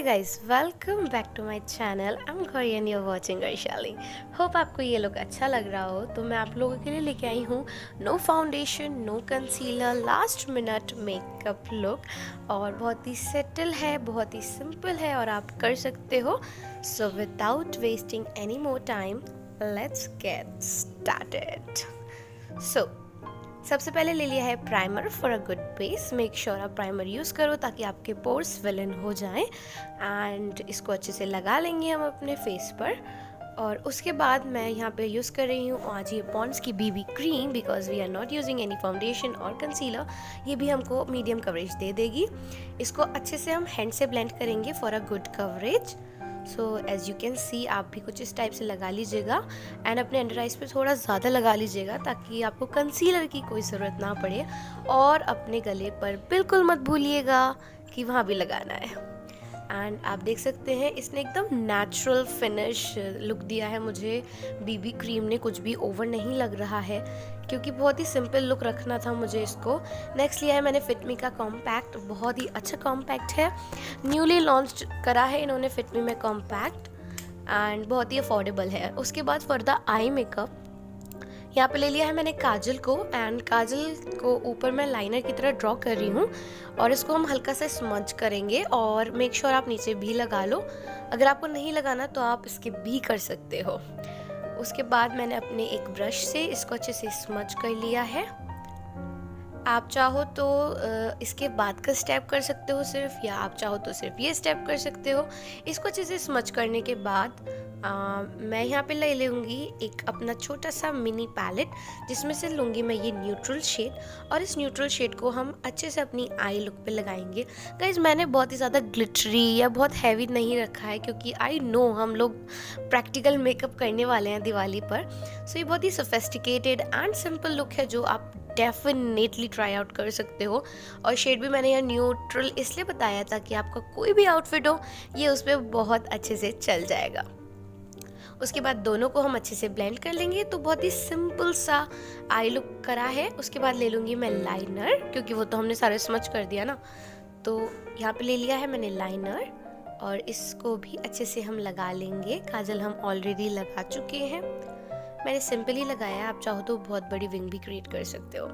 guys, welcome back to my channel. I'm Gauri and you're watching Gaurishalini. Hope आपको ये लोग अच्छा लग रहा हो। तो मैं आप लोगों के लिए लेके आई हूँ no foundation, no concealer, last minute makeup look और बहुत ही सेटल है, बहुत ही सिंपल है और आप कर सकते हो। So without wasting any more time, let's get started. So सबसे पहले ले लिया है primer for a good base. Make sure आप प्राइमर यूज़ करो ताकि आपके पोर्स फिल इन हो जाएं। एंड इसको अच्छे से लगा लेंगे हम अपने फेस पर। और उसके बाद मैं यहाँ पे यूज़ कर रही हूँ आज ये पॉन्ड्स की BB cream, because we are not using any foundation और कंसीलर। ये भी हमको मीडियम कवरेज दे देगी। इसको अच्छे से हम हैंड से ब्लेंड करेंगे for a good coverage. So as you can see आप भी कुछ इस टाइप से लगा लीजिएगा एंड अपने अंडर आइज़ पे थोड़ा ज़्यादा लगा लीजिएगा ताकि आपको कंसीलर की कोई ज़रूरत ना पड़े। और अपने गले पर बिल्कुल मत भूलिएगा कि वहाँ भी लगाना है। एंड आप देख सकते हैं इसने एकदम नेचुरल फिनिश लुक दिया है मुझे। बीबी क्रीम ने कुछ भी ओवर नहीं लग रहा है क्योंकि बहुत ही सिंपल लुक रखना था मुझे इसको। नेक्स्ट लिया है मैंने फिटमी का कॉम्पैक्ट। बहुत ही अच्छा कॉम्पैक्ट है, न्यूली लॉन्च करा है इन्होंने फिटमी में कॉम्पैक्ट एंड बहुत ही अफोर्डेबल है। उसके बाद फॉर द आई मेकअप यहाँ पे ले लिया है मैंने काजल को। एंड काजल को ऊपर मैं लाइनर की तरह ड्रॉ कर रही हूँ और इसको हम हल्का सा स्मज करेंगे। और मेक श्योर आप नीचे भी लगा लो, अगर आपको नहीं लगाना तो आप इसके भी कर सकते हो। उसके बाद मैंने अपने एक ब्रश से इसको अच्छे से स्मज कर लिया है। आप चाहो तो इसके बाद का स्टेप कर सकते हो सिर्फ, या आप चाहो तो सिर्फ ये स्टेप कर सकते हो। इसको अच्छे से स्मच करने के बाद मैं यहाँ पे ले लूँगी एक अपना छोटा सा मिनी पैलेट, जिसमें से लूँगी मैं ये न्यूट्रल शेड। और इस न्यूट्रल शेड को हम अच्छे से अपनी आई लुक पे लगाएंगे। गाइज मैंने बहुत ही ज़्यादा ग्लिटरी या बहुत हैवी नहीं रखा है क्योंकि आई नो हम लोग प्रैक्टिकल मेकअप करने वाले हैं दिवाली पर। सो ये बहुत ही सोफिस्टिकेटेड एंड सिंपल लुक है जो आप डेफिनेटली ट्राई आउट कर सकते हो। और शेड भी मैंने यहाँ न्यूट्रल इसलिए बताया था कि आपका कोई भी आउटफिट हो ये उस पर बहुत अच्छे से चल जाएगा। उसके बाद दोनों को हम अच्छे से ब्लेंड कर लेंगे। तो बहुत ही सिंपल सा आई लुक करा है। उसके बाद ले लूँगी मैं लाइनर, क्योंकि वो तो हमने सारे स्मच कर दिया ना। तो यहाँ पे ले लिया है मैंने लाइनर और इसको भी अच्छे से हम लगा लेंगे। काजल हम ऑलरेडी लगा चुके हैं, मैंने सिंपली लगाया है, आप चाहो तो बहुत बड़ी विंग भी क्रिएट कर सकते हो।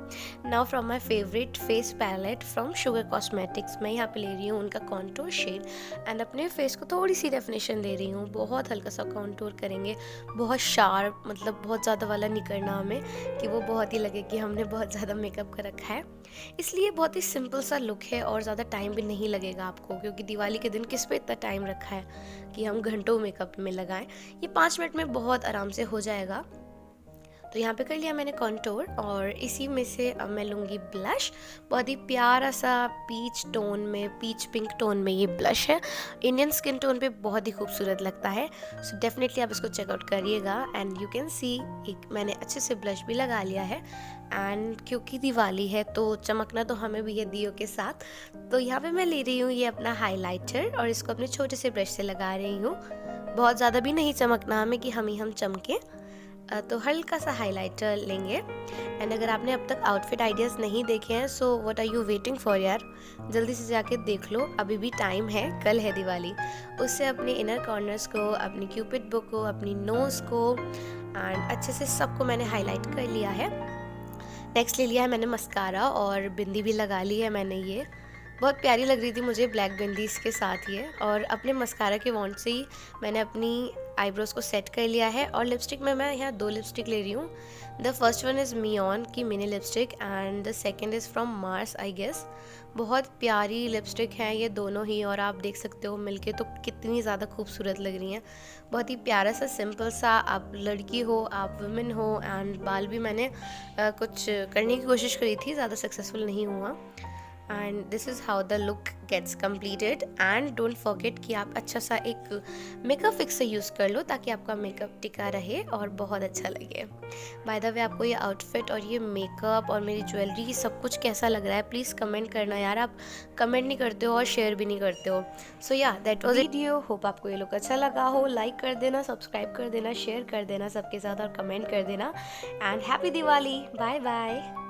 Now from my favourite face palette from Sugar Cosmetics, मैं यहाँ पे ले रही हूँ उनका कॉन्टूर शेड एंड अपने फेस को थोड़ी सी डेफिनेशन दे रही हूँ। बहुत हल्का सा कॉन्टूर करेंगे, बहुत शार्प, मतलब बहुत ज़्यादा वाला नहीं करना हमें कि वो बहुत ही लगे कि हमने बहुत ज़्यादा मेकअप कर रखा है। इसलिए बहुत ही सिंपल सा लुक है और ज़्यादा टाइम भी नहीं लगेगा आपको, क्योंकि दिवाली के दिन किस पे इतना टाइम रखा है कि हम घंटों मेकअप में लगाएं। ये 5 मिनट में बहुत आराम से हो जाएगा। तो यहाँ पे कर लिया मैंने कॉन्टोर और इसी में से अब मैं लूँगी ब्लश। बहुत ही प्यारा सा पीच टोन में, पीच पिंक टोन में ये ब्लश है। इंडियन स्किन टोन पे बहुत ही खूबसूरत लगता है। सो डेफिनेटली आप इसको चेकआउट करिएगा। एंड यू कैन सी एक मैंने अच्छे से ब्लश भी लगा लिया है। एंड क्योंकि दिवाली है तो चमकना तो हमें भी है दियों के साथ। तो यहाँ पे मैं ले रही हूँ ये अपना हाइलाइटर और इसको अपने छोटे से ब्रश से लगा रही हूँ। बहुत ज़्यादा भी नहीं चमकना हमें कि हम चमके, तो हल्का सा हाइलाइटर लेंगे। एंड अगर आपने अब तक आउटफिट आइडियाज़ नहीं देखे हैं so what are you waiting for यार, जल्दी से जाके देख लो, अभी भी टाइम है, कल है दिवाली। उससे अपने इनर कॉर्नर्स को, अपनी क्यूपिड बुक को, अपनी नोज़ को एंड अच्छे से सबको मैंने हाईलाइट कर लिया है। नेक्स्ट ले लिया है मैंने मस्कारा और बिंदी भी लगा ली है मैंने। ये बहुत प्यारी लग रही थी मुझे ब्लैक बिंदी के साथ ये। और अपने मस्कारा के वॉन्ट से ही मैंने अपनी आईब्रोज को सेट कर लिया है। और लिपस्टिक में मैं यहाँ 2 लिपस्टिक ले रही हूँ। द फर्स्ट वन इज़ मियॉन की mini lipstick and the second is from Mars I guess. बहुत प्यारी लिपस्टिक हैं ये दोनों ही और आप देख सकते हो मिलके तो कितनी ज़्यादा खूबसूरत लग रही हैं। बहुत ही प्यारा सा सिंपल सा, आप लड़की हो, आप वुमेन हो। एंड बाल भी मैंने कुछ करने की कोशिश करी थी, ज़्यादा सक्सेसफुल नहीं हुआ। And this is how the look gets completed. And don't forget कि आप अच्छा सा एक मेकअप फिक्सर यूज़ कर लो ताकि आपका मेकअप टिका रहे और बहुत अच्छा लगे। बाय द वे आपको ये आउटफिट और ये मेकअप और मेरी ज्वेलरी सब कुछ कैसा लग रहा है प्लीज़ कमेंट करना यार। आप कमेंट नहीं करते हो और शेयर भी नहीं करते हो। सो या दैट वाज वीडियो। होप आपको ये लुक अच्छा लगा हो। लाइक कर देना, सब्सक्राइब कर देना, शेयर कर देना सबके साथ और कमेंट कर देना। And happy Diwali, bye bye.